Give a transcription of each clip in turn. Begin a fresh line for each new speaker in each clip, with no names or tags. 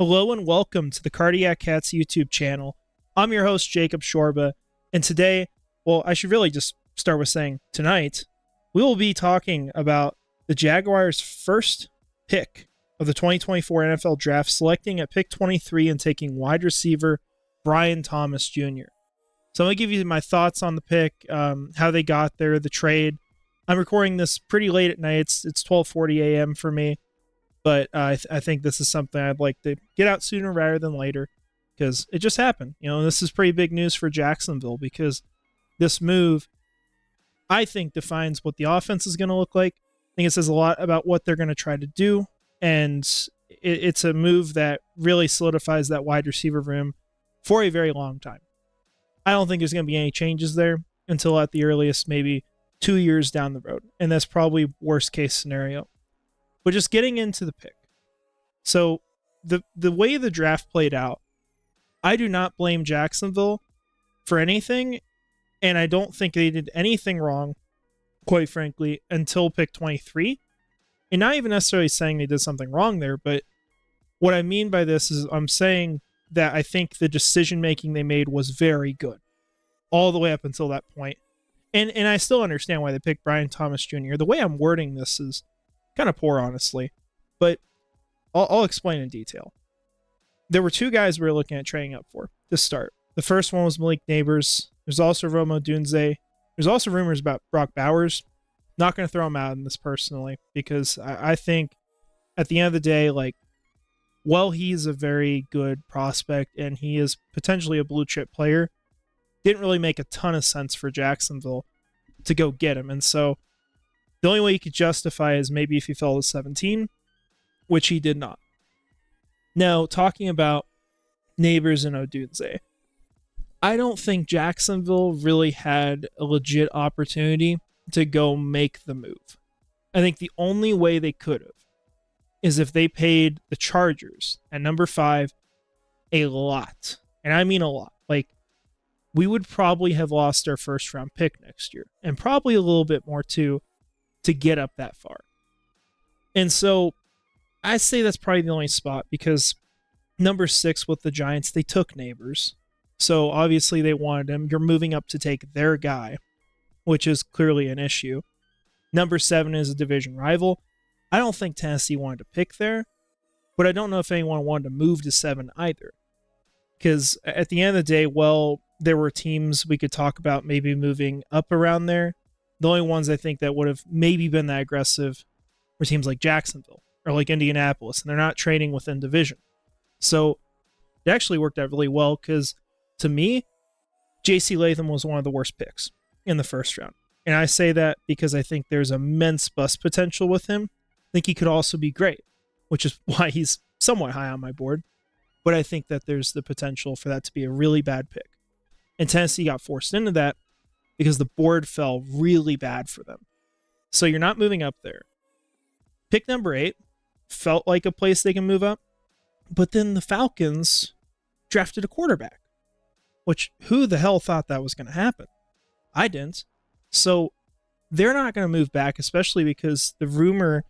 Hello and welcome to the Cardiac Cats YouTube channel. I'm your host, Jacob Shorba, and today, well, I should really just start with saying tonight, we will be talking about the Jaguars' first pick of the 2024 NFL Draft, selecting at pick 23 and taking wide receiver Brian Thomas Jr. So I'm going to give you my thoughts on the pick, how they got there, the trade. I'm recording this pretty late at night. It's 12:40 a.m. for me. But I think this is something I'd like to get out sooner rather than later because it just happened. This is pretty big news for Jacksonville because this move, I think, defines what the offense is going to look like. I think it says a lot about what they're going to try to do. And it's a move that really solidifies that wide receiver room for a very long time. I don't think there's going to be any changes there until at the earliest, maybe 2 years down the road. And that's probably worst case scenario. But just getting into the pick. So the way the draft played out, I do not blame Jacksonville for anything, and I don't think they did anything wrong, quite frankly, until pick 23. And not even necessarily saying they did something wrong there, but what I mean by this is I'm saying that I think the decision-making they made was very good, all the way up until that point. And I still understand why they picked Brian Thomas Jr. The way I'm wording this is kind of poor, honestly, but I'll explain in detail. There were two guys we were looking at trading up for to start. The first one was Malik Neighbors. There's also Rome Odunze. There's also rumors about Brock Bowers. Not going to throw him out in this personally because I think at the end of the day, he's a very good prospect and he is potentially a blue chip player, didn't really make a ton of sense for Jacksonville to go get him. And so the only way you could justify is maybe if he fell to 17, which he did not. Now, talking about Neighbors and Odunze, I don't think Jacksonville really had a legit opportunity to go make the move. I think the only way they could have is if they paid the Chargers at number 5 a lot. And I mean a lot. We would probably have lost our first round pick next year, and probably a little bit more too, to get up that far. And so I say that's probably the only spot because number 6 with the Giants, they took Neighbors. So obviously they wanted him. You're moving up to take their guy, which is clearly an issue. Number 7 is a division rival. I don't think Tennessee wanted to pick there, but I don't know if anyone wanted to move to 7 either. Because at the end of the day, there were teams we could talk about maybe moving up around there. The only ones I think that would have maybe been that aggressive were teams like Jacksonville or like Indianapolis, and they're not trading within division. So it actually worked out really well because, to me, J.C. Latham was one of the worst picks in the first round. And I say that because I think there's immense bust potential with him. I think he could also be great, which is why he's somewhat high on my board. But I think that there's the potential for that to be a really bad pick. And Tennessee got forced into that because the board fell really bad for them. So you're not moving up there. Pick number 8 felt like a place they can move up. But then the Falcons drafted a quarterback, which who the hell thought that was going to happen? I didn't. So they're not going to move back, especially because the rumor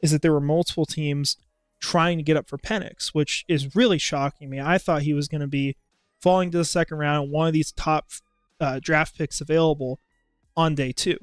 is that there were multiple teams trying to get up for Penix, which is really shocking me. I thought he was going to be falling to the second round, one of these top draft picks available on day 2.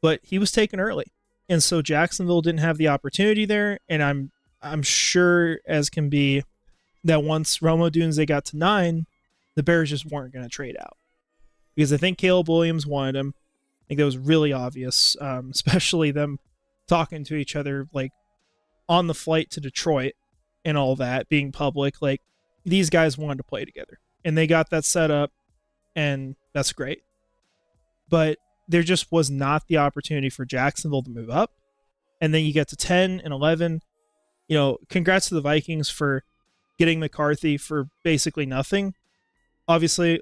But he was taken early. And so Jacksonville didn't have the opportunity there. And I'm sure as can be that once Rome Odunze got to 9, the Bears just weren't going to trade out. Because I think Caleb Williams wanted him. I think that was really obvious, especially them talking to each other on the flight to Detroit and all that, being public. These guys wanted to play together. And they got that set up, and that's great. But there just was not the opportunity for Jacksonville to move up. And then you get to 10 and 11. Congrats to the Vikings for getting McCarthy for basically nothing. Obviously,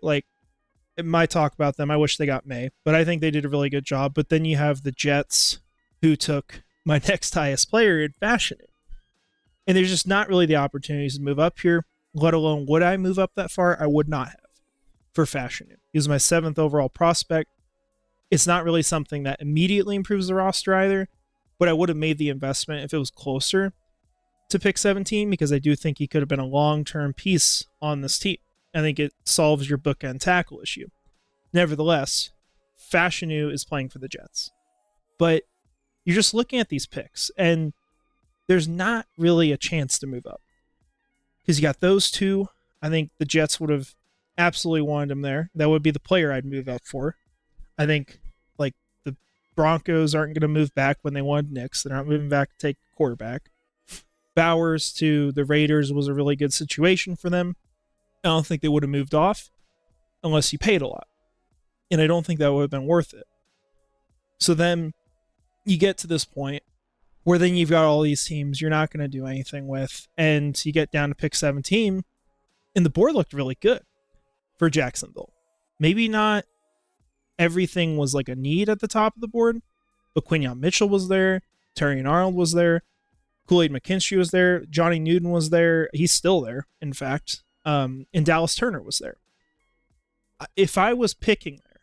my talk about them, I wish they got May, but I think they did a really good job. But then you have the Jets, who took my next highest player in Fashion. And there's just not really the opportunities to move up here, let alone would I move up that far? I would not have for Fashion. He was my 7th overall prospect. It's not really something that immediately improves the roster either, but I would have made the investment if it was closer. to pick 17 because I do think he could have been a long-term piece on this team. I think it solves your bookend tackle issue. Nevertheless, Fashanu is playing for the Jets. But you're just looking at these picks, and there's not really a chance to move up. Because you got those two. I think the Jets would have absolutely wanted him there. That would be the player I'd move up for. I think like the Broncos aren't going to move back when they wanted Knicks. They're not moving back to take a quarterback. Bowers to the Raiders was a really good situation for them. I don't think they would have moved off unless you paid a lot. And I don't think that would have been worth it. So then you get to this point where then you've got all these teams you're not going to do anything with, and you get down to pick 17, and the board looked really good for Jacksonville. Maybe not everything was like a need at the top of the board, but Quinyon Mitchell was there, Terrion Arnold was there, Kool-Aid McKinstry was there, Johnny Newton was there, he's still there, in fact, and Dallas Turner was there. If I was picking there,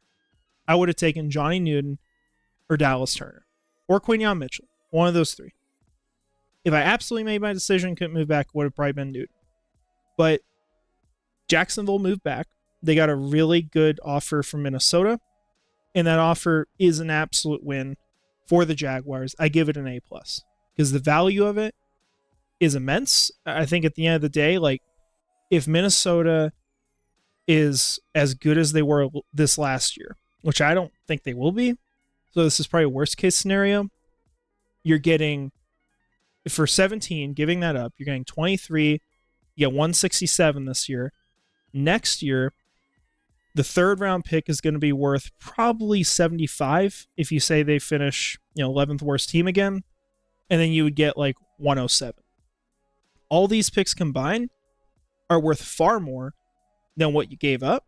I would have taken Johnny Newton or Dallas Turner or Quinyon Mitchell. One of those three. If I absolutely made my decision, couldn't move back, would have probably been Newton. But Jacksonville moved back. They got a really good offer from Minnesota, and that offer is an absolute win for the Jaguars. I give it an A+, because the value of it is immense. I think at the end of the day, like, if Minnesota is as good as they were this last year, which I don't think they will be, so this is probably a worst case scenario, you're getting, for 17, giving that up, you're getting 23, you get 167 this year. Next year, the third round pick is going to be worth probably 75 if you say they finish, 11th worst team again, and then you would get like 107. All these picks combined are worth far more than what you gave up.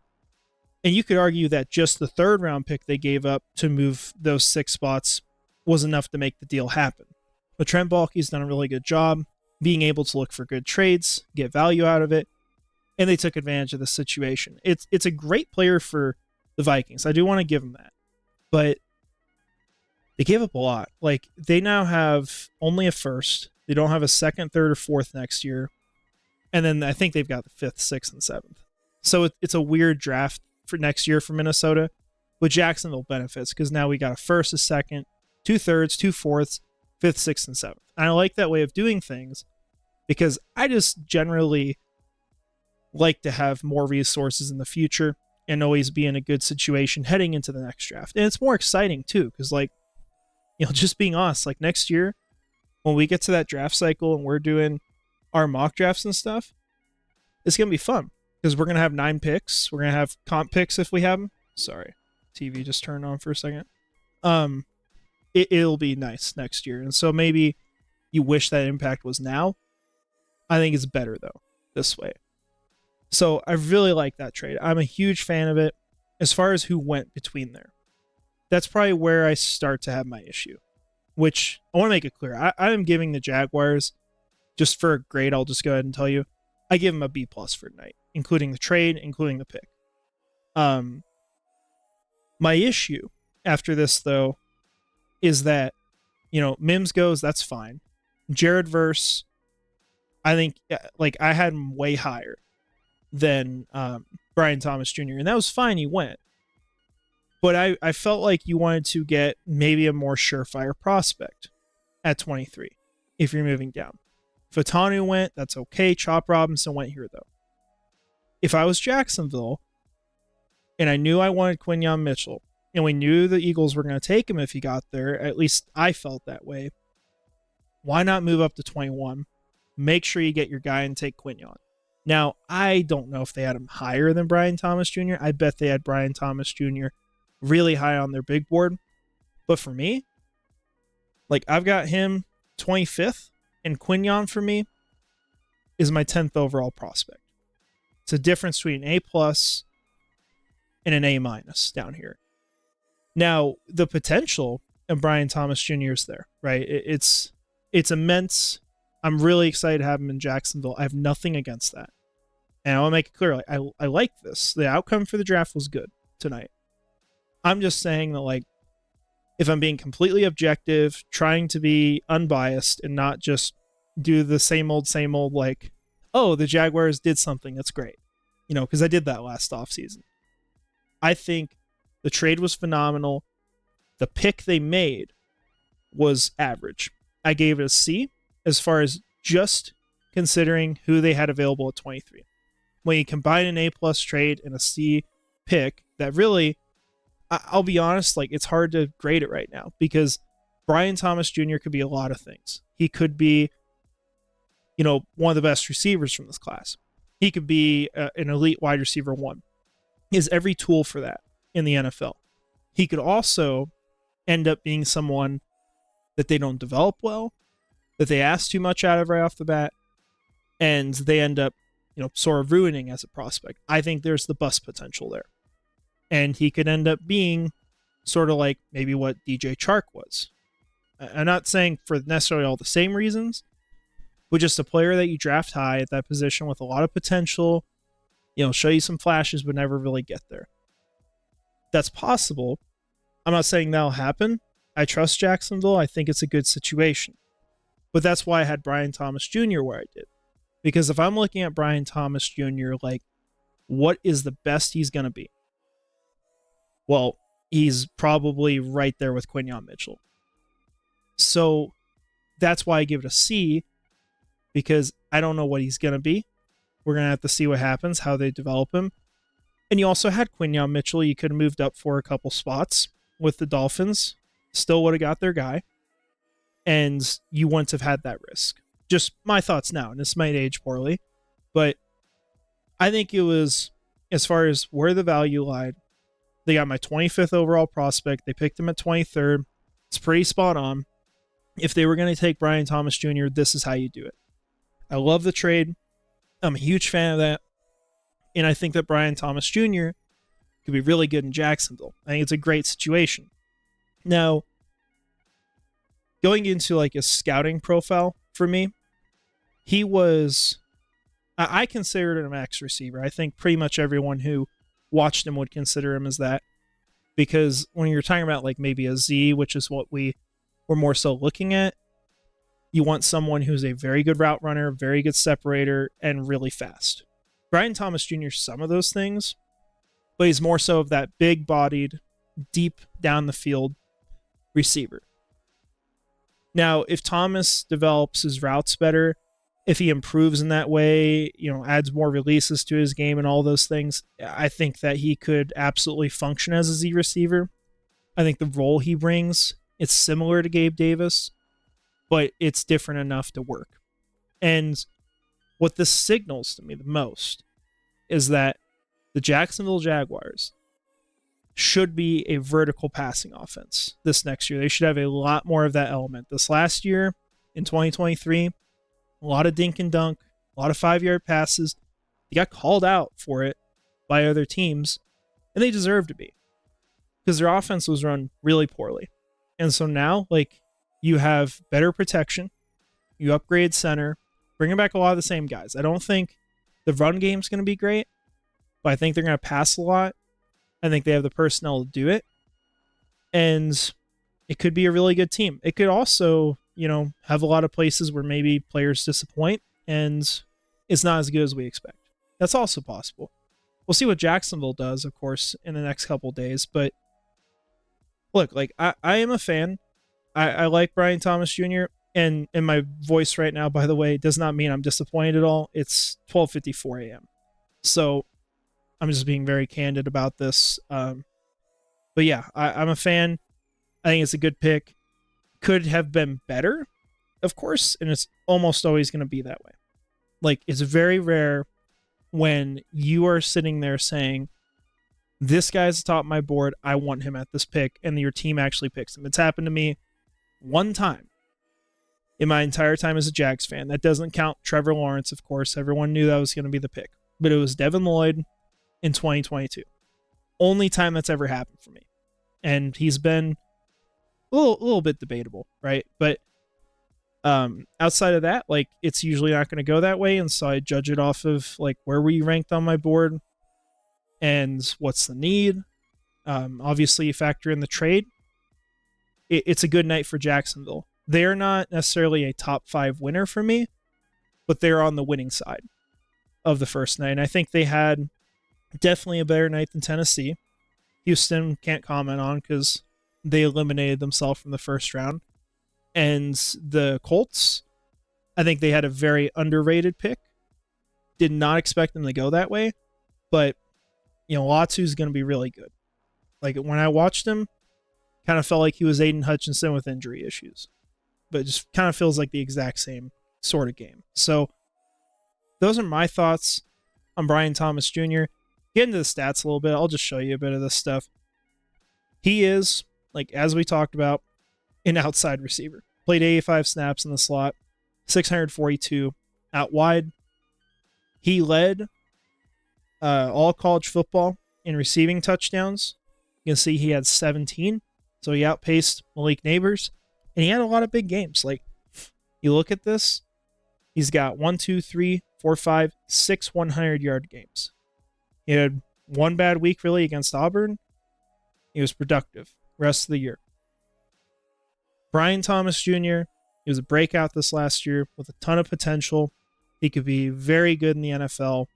And you could argue that just the third round pick they gave up to move those 6 spots was enough to make the deal happen. But Trent Baalke's done a really good job being able to look for good trades, get value out of it, and they took advantage of the situation. It's a great player for the Vikings. I do want to give them that. But they gave up a lot. Like, they now have only a first. They don't have a second, third, or fourth next year. And then I think they've got the 5th, 6th, and 7th. So it's a weird draft for next year for Minnesota. But Jacksonville benefits because now we got a first, a second, 2 thirds, 2 fourths, 5th, 6th, and 7th. And I like that way of doing things because I just generally like to have more resources in the future and always be in a good situation heading into the next draft. And it's more exciting too, because just being honest, like next year, when we get to that draft cycle and we're doing our mock drafts and stuff, it's going to be fun because we're going to have 9 picks. We're going to have comp picks if we have them. Sorry, TV just turned on for a second. It'll be nice next year. And so maybe you wish that impact was now. I think it's better, though, this way. So I really like that trade. I'm a huge fan of it. As far as who went between there, that's probably where I start to have my issue, which I want to make it clear. I am giving the Jaguars, just for a grade, I'll just go ahead and tell you, I give them a B+ for tonight, including the trade, including the pick. My issue after this, though, is that, Mims goes, that's fine. Jared Verse, I think, I had him way higher than Brian Thomas Jr., and that was fine, he went. But I felt like you wanted to get maybe a more surefire prospect at 23 if you're moving down. Fatanu went, that's okay. Chop Robinson went here, though. If I was Jacksonville, and I knew I wanted Quinyon Mitchell, and we knew the Eagles were going to take him if he got there, at least I felt that way, why not move up to 21? Make sure you get your guy and take Quinyon. Now, I don't know if they had him higher than Brian Thomas Jr. I bet they had Brian Thomas Jr. really high on their big board. But for me, I've got him 25th, and Quinyon for me is my 10th overall prospect. It's a difference between an A+ and an A- down here. Now, the potential of Brian Thomas Jr. is there, right? It's immense. I'm really excited to have him in Jacksonville. I have nothing against that. And I want to make it clear, I like this. The outcome for the draft was good tonight. I'm just saying that, if I'm being completely objective, trying to be unbiased and not just do the same old, like, oh, the Jaguars did something. That's great. Because I did that last offseason. I think the trade was phenomenal. The pick they made was average. I gave it a C as far as just considering who they had available at 23. When you combine an A+ trade and a C pick, that really, I'll be honest, like, it's hard to grade it right now because Brian Thomas Jr. could be a lot of things. He could be, one of the best receivers from this class. He could be an elite wide receiver 1. He has every tool for that in the NFL. He could also end up being someone that they don't develop well, that they ask too much out of right off the bat, and they end up, sort of ruining as a prospect. I think there's the bust potential there. And he could end up being sort of like maybe what DJ Chark was. I'm not saying for necessarily all the same reasons, but just a player that you draft high at that position with a lot of potential, show you some flashes, but never really get there. That's possible. I'm not saying that'll happen. I trust Jacksonville. I think it's a good situation. But that's why I had Brian Thomas Jr. where I did. Because if I'm looking at Brian Thomas Jr., like, what is the best he's going to be? Well, he's probably right there with Quinyon Mitchell. So that's why I give it a C, because I don't know what he's going to be. We're going to have to see what happens, how they develop him. And you also had Quinyon Mitchell. You could have moved up for a couple spots with the Dolphins. Still would have got their guy. And you wouldn't have had that risk. Just my thoughts now, and this might age poorly. But I think it was, as far as where the value lied, they got my 25th overall prospect. They picked him at 23rd. It's pretty spot on. If they were going to take Brian Thomas Jr., this is how you do it. I love the trade. I'm a huge fan of that. And I think that Brian Thomas Jr. could be really good in Jacksonville. I think it's a great situation. Now, going into like a scouting profile for me, he was, I considered him a max receiver. I think pretty much everyone who watched him would consider him as that. Because when you're talking about like maybe a Z, which is what we were more so looking at, you want someone who's a very good route runner, very good separator, and really fast. Brian Thomas Jr. is some of those things, but he's more so of that big-bodied, deep down the field receiver. Now, if Thomas develops his routes better, if he improves in that way, adds more releases to his game and all those things, I think that he could absolutely function as a Z receiver. I think the role he brings, it's similar to Gabe Davis, but it's different enough to work. And what this signals to me the most is that the Jacksonville Jaguars should be a vertical passing offense this next year. They should have a lot more of that element. This last year, in 2023, a lot of dink and dunk, a lot of 5-yard passes. They got called out for it by other teams, and they deserve to be, because their offense was run really poorly. And so now, like, you have better protection, you upgrade center, bringing back a lot of the same guys. I don't think the run game's going to be great, but I think they're going to pass a lot. I think they have the personnel to do it. And it could be a really good team. It could also, have a lot of places where maybe players disappoint and it's not as good as we expect. That's also possible. We'll see what Jacksonville does, of course, in the next couple of days. But look, like, I am a fan. I like Brian Thomas Jr. And my voice right now, by the way, does not mean I'm disappointed at all. It's 12:54 a.m. So I'm just being very candid about this. But yeah, I'm a fan. I think it's a good pick. Could have been better, of course, and it's almost always going to be that way. Like, it's very rare when you are sitting there saying, this guy's top of my board, I want him at this pick, and your team actually picks him. It's happened to me one time in my entire time as a Jags fan. That doesn't count Trevor Lawrence, of course. Everyone knew that was going to be the pick. But it was Devin Lloyd in 2022. Only time that's ever happened for me. And he's been a little bit debatable, right? But outside of that, like, it's usually not going to go that way. And so I judge it off of, like, where were you ranked on my board and what's the need. Obviously, you factor in the trade. It's a good night for Jacksonville. They're not necessarily a top 5 winner for me, but they're on the winning side of the first night. And I think they had definitely a better night than Tennessee. Houston can't comment on because they eliminated themselves from the first round. And the Colts, I think they had a very underrated pick. Did not expect them to go that way, but Latu's going to be really good. Like when I watched him, kind of felt like he was Aiden Hutchinson with injury issues, but it just kind of feels like the exact same sort of game. So those are my thoughts on Brian Thomas Jr. Get into the stats a little bit. I'll just show you a bit of this stuff. He is, like as we talked about, an outside receiver. Played 85 snaps in the slot, 642 out wide. He led all college football in receiving touchdowns. You can see he had 17, so he outpaced Malik Neighbors, and he had a lot of big games. Like, you look at this, he's got 1, 2, 3, 4, 5, 6 100-yard games. He had one bad week, really, against Auburn. He was productive rest of the year. Brian Thomas Jr., he was a breakout this last year with a ton of potential. He could be very good in the NFL.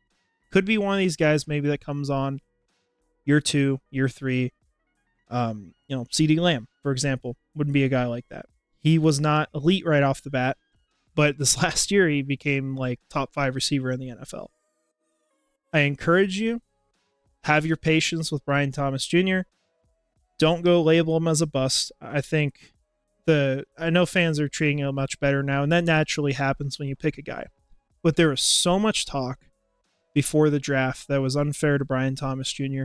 Could be one of these guys maybe that comes on year 2, year 3. CeeDee Lamb, for example, wouldn't be a guy like that. He was not elite right off the bat, but this last year he became like top 5 receiver in the NFL. I encourage you, have your patience with Brian Thomas Jr. Don't go label him as a bust. I think I know fans are treating him much better now, and that naturally happens when you pick a guy. But there was so much talk before the draft that was unfair to Brian Thomas Jr.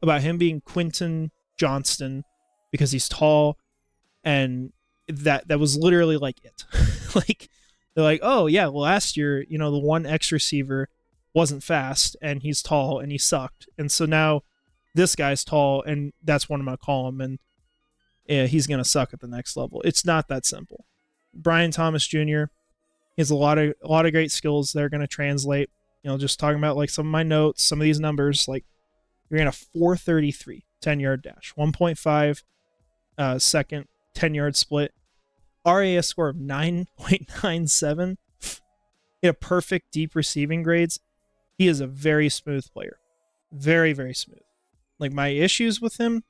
about him being Quentin Johnston because he's tall, and that was literally like it. Like, they're like, oh yeah, well, last year, the one X receiver wasn't fast and he's tall and he sucked, and so now this guy's tall and that's what I'm gonna call him, and he's gonna suck at the next level. It's not that simple. Brian Thomas Jr. has a lot of great skills that are gonna translate. Just talking about like some of my notes, some of these numbers, like you're in a 433 10-yard dash, 1.5 second 10-yard split, RAS score of 9.97. He had perfect deep receiving grades. He is a very smooth player. Very, very smooth. Like, my issues with him,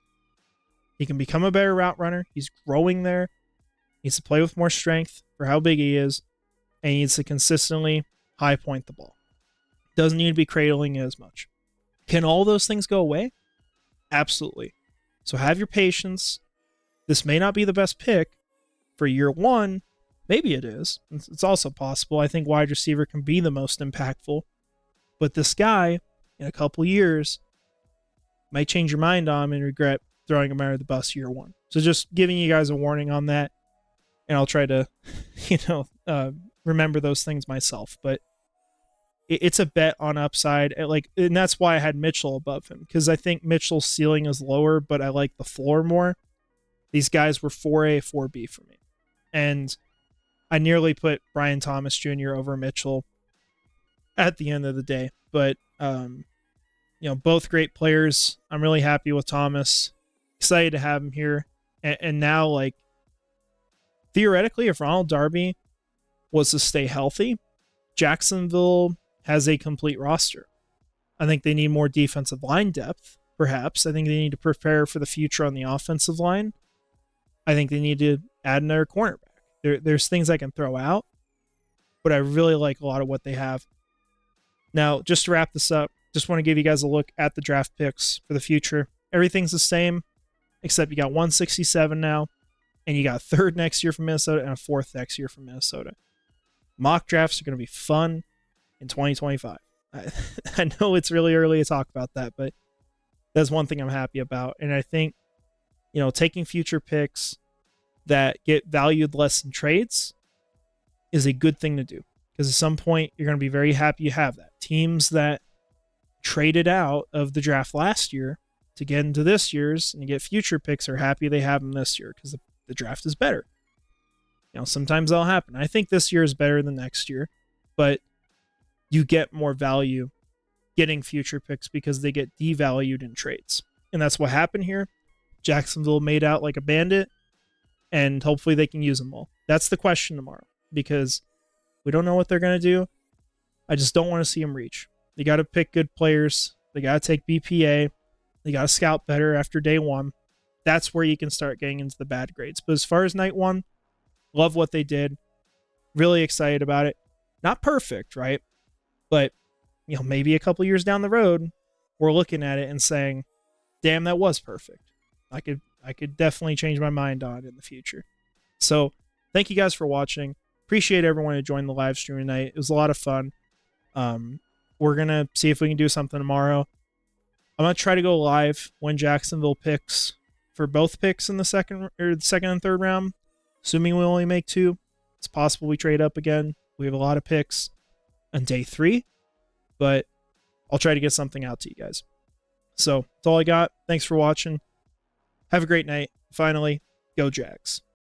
he can become a better route runner. He's growing there. He needs to play with more strength for how big he is. And he needs to consistently high point the ball. Doesn't need to be cradling it as much. Can all those things go away? Absolutely. So have your patience. This may not be the best pick for year 1. Maybe it is. It's also possible. I think wide receiver can be the most impactful. But this guy, in a couple years, might change your mind on him and regret throwing him under the bus year 1. So just giving you guys a warning on that. And I'll try to, remember those things myself. But it's a bet on upside. And that's why I had Mitchell above him, because I think Mitchell's ceiling is lower, but I like the floor more. These guys were 4A, 4B for me. And I nearly put Brian Thomas Jr. over Mitchell at the end of the day. But, both great players. I'm really happy with Thomas. Excited to have him here. And now, theoretically, if Ronald Darby was to stay healthy, Jacksonville has a complete roster. I think they need more defensive line depth, perhaps. I think they need to prepare for the future on the offensive line. I think they need to add another cornerback. There's things I can throw out, but I really like a lot of what they have. Now, just to wrap this up, just want to give you guys a look at the draft picks for the future. Everything's the same, except you got 167 now, and you got a 3rd next year from Minnesota and a 4th next year from Minnesota. Mock drafts are going to be fun in 2025. I know it's really early to talk about that, but that's one thing I'm happy about. And I think, taking future picks that get valued less in trades is a good thing to do. Because at some point, you're going to be very happy you have that. Teams that traded out of the draft last year to get into this year's and get future picks are happy they have them this year because the draft is better. Sometimes that'll happen. I think this year is better than next year, but you get more value getting future picks because they get devalued in trades. And that's what happened here. Jacksonville made out like a bandit, and hopefully they can use them all. That's the question tomorrow, because we don't know what they're going to do. I just don't want to see them reach. They got to pick good players. They got to take BPA. They got to scout better after day one. That's where you can start getting into the bad grades. But as far as night one, love what they did. Really excited about it. Not perfect, right? But, maybe a couple years down the road, we're looking at it and saying, damn, that was perfect. I could definitely change my mind on it in the future. So thank you guys for watching. Appreciate everyone who joined the live stream tonight. It was a lot of fun. We're going to see if we can do something tomorrow. I'm going to try to go live when Jacksonville picks for both picks in the second and third round. Assuming we only make 2, it's possible we trade up again. We have a lot of picks on day 3, but I'll try to get something out to you guys. So that's all I got. Thanks for watching. Have a great night. Finally, go Jags.